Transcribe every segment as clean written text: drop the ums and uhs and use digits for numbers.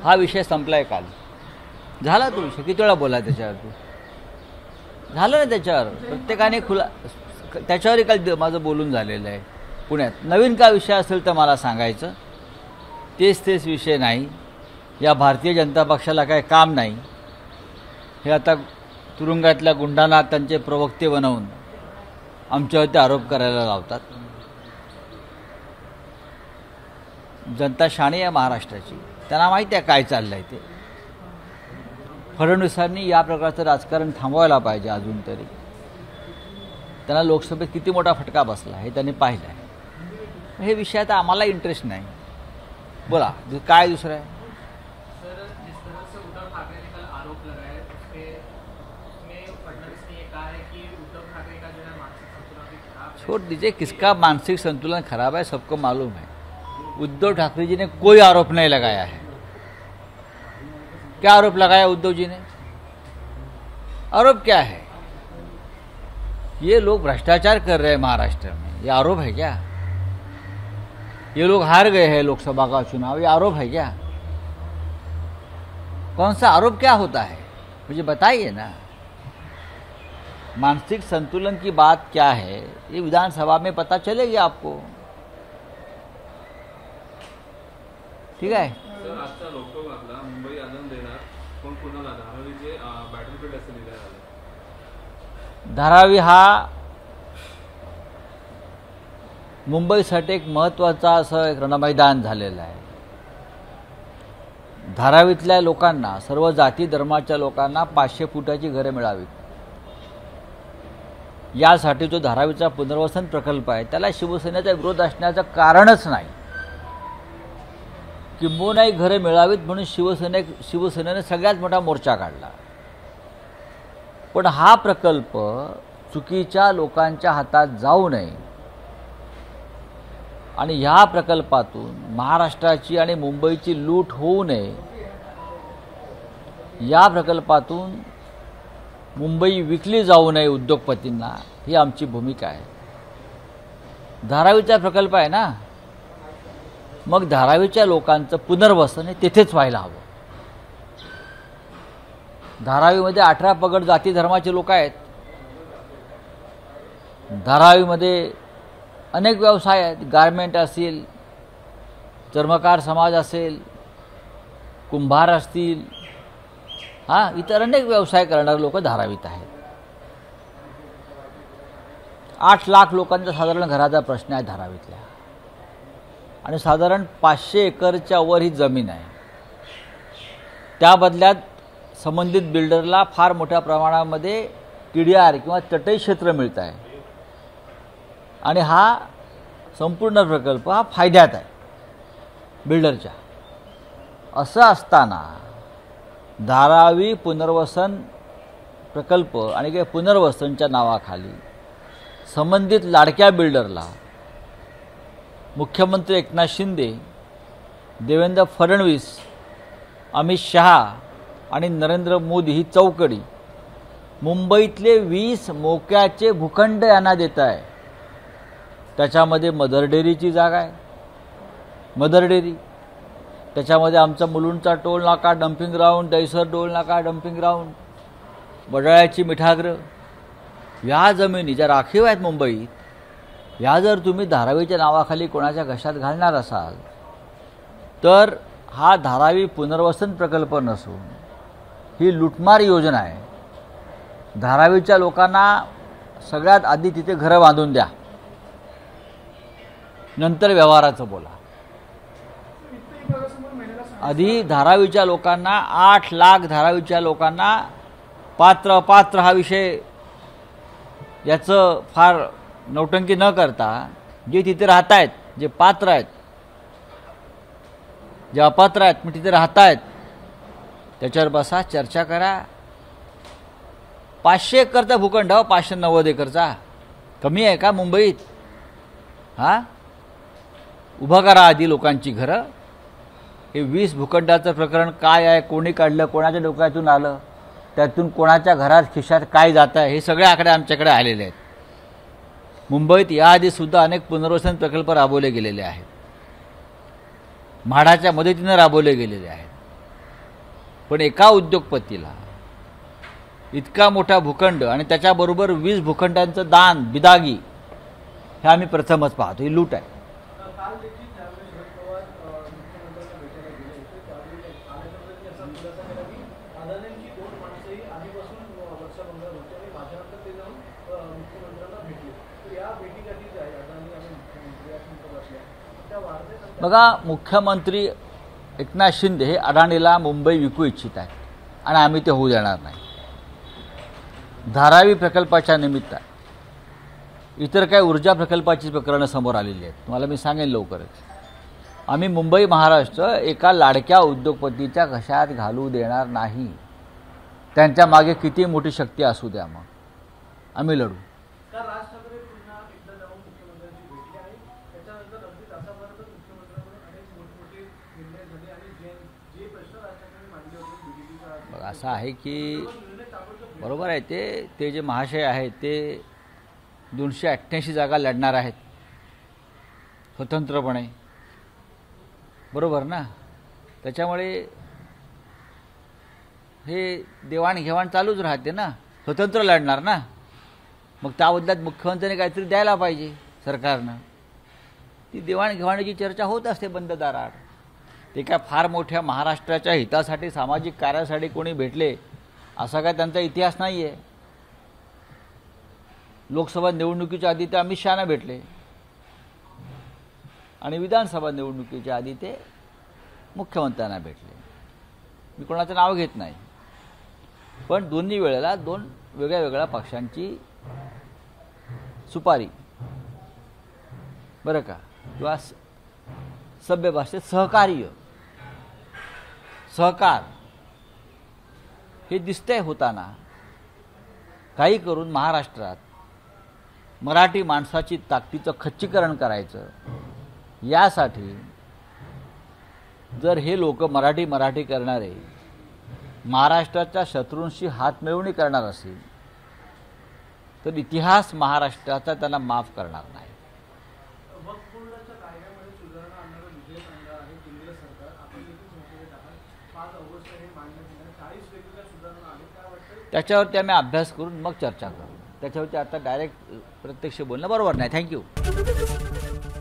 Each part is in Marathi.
हा विषय संपला आहे काल. झाला तो विषय. किती वेळा बोला त्याच्यावर? तू झालं ना त्याच्यावर. प्रत्येकाने त्याच्यावरही काल माझं बोलून झालेलं आहे पुण्यात. नवीन काय विषय असेल तर मला सांगायचं. तेच विषय नाही. या भारतीय जनता पक्षाला काय काम नाही. हे आता तुरुंगातल्या गुंडांना त्यांचे प्रवक्ते बनवून आमच्यावरती आरोप करायला लावतात. जनता शाणी आहे महाराष्ट्राची. त्यांना माहिती आहे काय चाललं आहे ते. फडणवीसांनी या प्रकारचं राजकारण थांबवायला पाहिजे. अजून तरी त्यांना लोकसभेत किती मोठा फटका बसला हे त्यांनी पाहिलं आहे. हे विषयात आम्हाला इंटरेस्ट नाही. बोला काय दुसरं आहे. छोड़ दीजिए, किसका मानसिक संतुलन खराब है सबको मालूम है. उद्धव ठाकरे जी ने कोई आरोप नहीं लगाया है. क्या आरोप लगाया उद्धव जी ने? आरोप क्या है? ये लोग भ्रष्टाचार कर रहे हैं महाराष्ट्र में, ये आरोप है क्या? ये लोग हार गए हैं लोकसभा का चुनाव, ये आरोप है क्या? कौन सा आरोप क्या होता है मुझे बताइए ना. मानसिक संतुलन की बात क्या है ये विधानसभा में पता चलेगी आपको. ठीक है. सर आजचा लोकसभा मुंबई आनंद देणार पण कुणाला? धारावीचे बॅटलफील्ड असं लिहिलं आहे. धारावी हा मुंबईसाठी एक महत्त्वाचा असं एक रणमैदान झालेलं आहे. धारावीतल्या लोकांना, सर्व जाती धर्माच्या लोकांना 500 फुटाची घरे मिळावीत यासाठी जो धारावीचा पुनर्वसन प्रकल्प आहे त्याला शिवसेनेचा विरोध असण्याचं कारणच नाही. किंबहुनाही घरे मिळावीत म्हणून शिवसेनेने सगळ्यात मोठा मोर्चा काढला. पण हा प्रकल्प चुकीच्या लोकांच्या हातात जाऊ नये आणि ह्या प्रकल्पातून महाराष्ट्राची आणि मुंबईची लूट होऊ नये, या प्रकल्पातून मुंबई विकली जाऊ नये उद्योगपतींना, ही आमची भूमिका आहे. धारावीचा प्रकल्प आहे ना, मग धारावीच्या लोकांचं पुनर्वसन हे तिथेच व्हायला हवं. धारावीमध्ये 18 पगड जाती धर्माचे लोक आहेत. धारावीमध्ये अनेक व्यवसाय आहेत. गारमेंट असेल, चर्मकार समाज असेल, कुंभार असतील, इतर अनेक व्यवसाय करणारे लोक धारावीत आहेत. 8 लाख लोकांचा साधारण घराचा प्रश्न आहे धारावीतल्या आणि साधारण 500 एकरच्या वर ही जमीन आहे. त्या बदल्यात संबंधित बिल्डरला फार मोठ्या प्रमाणामध्ये TDR किंवा चटई क्षेत्र मिळत आहे आणि हा संपूर्ण प्रकल्प हा फायद्यात आहे बिल्डरच्या. असं असताना धारावी पुनर्वसन प्रकल्प आणि काही पुनर्वसनच्या नावाखाली संबंधित लाडक्या बिल्डरला मुख्यमंत्री एकनाथ शिंदे, देवेंद्र फडणवीस, अमित शहा आणि नरेंद्र मोदी ही चौकडी मुंबईतले 20 मोक्याचे भूखंड यांना देत आहे. त्याच्यामध्ये मदर डेअरीची जागा आहे, मदर डेअरी. त्याच्यामध्ये आमचा मुलुंडचा टोल नाका डम्पिंग ग्राउंड, दहिसर टोल नाका डम्पिंग ग्राउंड, वडाळ्याची मिठागृह. या जमिनी ज्या राखीव आहेत मुंबईत, या जर तुम्ही धारावीच्या नावाखाली कोणाच्या घशात घालणार असाल तर हा धारावी पुनर्वसन प्रकल्प नसून ही लुटमार योजना आहे. धारावीच्या लोकांना सगळ्यात आधी तिथे घरं बांधून द्या, नंतर व्यवहाराचं बोला. आधी धारावीच्या लोकांना 8 लाख धारावीच्या लोकांना पात्र अपात्र हा विषय याचं फार नौटंकी न करता जे तिथे राहत आहेत, जे पात्र आहेत, जे अपात्र आहेत मग तिथे राहत आहेत त्याच्यावर बसा, चर्चा करा. 500 एकरचा भूखंड, 590 एकरचा कमी आहे का मुंबईत? उभं करा आधी लोकांची घरं. हे 20 भूखंडाचं प्रकरण काय आहे, कोणी काढलं, कोणाच्या डोक्यातून आलं, त्यातून कोणाच्या घरात खिशात काय जात आहे, हे सगळे आकडे आमच्याकडे आलेले आहेत. मुंबईत याआधीसुद्धा अनेक पुनर्वसन प्रकल्प राबवले गेलेले आहेत, म्हाडाच्या मदतीने राबवले गेलेले आहेत. पण एका उद्योगपतीला इतका मोठा भूखंड आणि त्याच्याबरोबर 20 भूखंडांचं दान बिदागी हे आम्ही प्रथमच पाहतो. ही लूट आहे. काल देखील ज्यावेळी शरद पवार मुख्यमंत्र्यांना भेटायला गेले होते त्यावेळी आल्यानंतर असा खुलासा केला की अदानींची 2 माणसंही आधीपासून वर्षाभरात होते आणि माझ्यानंतर ते जाऊन मुख्यमंत्र्यांना भेटले. तर या भेटीगाठी ज्या आहे अदानी आणि मुख्यमंत्री या बसल्या त्या वाढत्या बघा, मुख्यमंत्री एकनाथ शिंदे हे अडाणीला मुंबई विकू इच्छित आहेत आणि आम्ही ते होऊ देणार नाही. धारावी प्रकल्पाच्या निमित्त इतर काही ऊर्जा प्रकल्पाची प्रकरणं समोर आलेली आहेत. तुम्हाला मी सांगेन लवकरच. आम्ही मुंबई महाराष्ट्र एका लाडक्या उद्योगपतीच्या घशात घालू देणार नाही. त्यांच्या मागे किती मोठी शक्ती असू द्या, मग आम्ही लढू. राज ठाकरे पुन्हा एकदा जाऊन मुख्यमंत्र्यांशी भेटले आणि त्याच्यानंतर अगदी तासाभरातच मुख्यमंत्र्यांकडून अनेक मोठमोठे निर्णय झाले आणि जे प्रश्न राज ठाकरे मांडले होते बीजेपीचा बघा, असं आहे की बरोबर आहे ते जे महाशय आहेत ते 288 जागा लढणार आहेत स्वतंत्रपणे, बरोबर ना. त्याच्यामुळे हे देवाणघेवाण चालूच राहते ना. स्वतंत्र लढणार ना, मग त्या बदल्यात मुख्यमंत्र्यांनी काहीतरी द्यायला पाहिजे सरकारनं. ती देवाणघेवाणीची चर्चा होत असते बंद दारात. ते काय फार मोठ्या महाराष्ट्राच्या हितासाठी सामाजिक कार्यासाठी कोणी भेटले असा काय त्यांचा इतिहास नाही आहे. लोकसभा निवडणुकीच्या आधी ते अमित शहाना भेटले आणि विधानसभा निवडणुकीच्या आधी ते मुख्यमंत्र्यांना भेटले. मी कोणाचं नाव घेत नाही, पण दोन्ही वेळेला 2 वेगळ्या वेगळ्या पक्षांची सुपारी, बरं का, किंवा सभ्य भाषेत सहकार हे दिसतंय होताना. काही करून महाराष्ट्रात मराठी माणसाची ताकदीचं खच्चीकरण करायचं, यासाठी जर हे लोक मराठी करणारे महाराष्ट्राच्या शत्रूंशी हातमिळवणी करणार असेल तर इतिहास महाराष्ट्राचा त्यांना माफ करणार नाही. वक्फबोर्डाच्या कायद्यामध्ये सुधारणा आणणारं विधेयक आणणार आहे केंद्र सरकार. आपण देखील संसदेत आहात. 5 ऑगस्ट हे मांडण्यात येणार 40 वेगवेगळ्या सुधारणा आहेत. काय वाटतं त्याच्यावरती आम्ही अभ्यास करून मग चर्चा करू. त्याच्यावरती आता डायरेक्ट प्रत्यक्ष बोलणं बरोबर नाही. थँक्यू.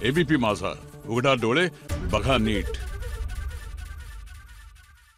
एबीपी माझा, उघडा डोळे बघा नीट.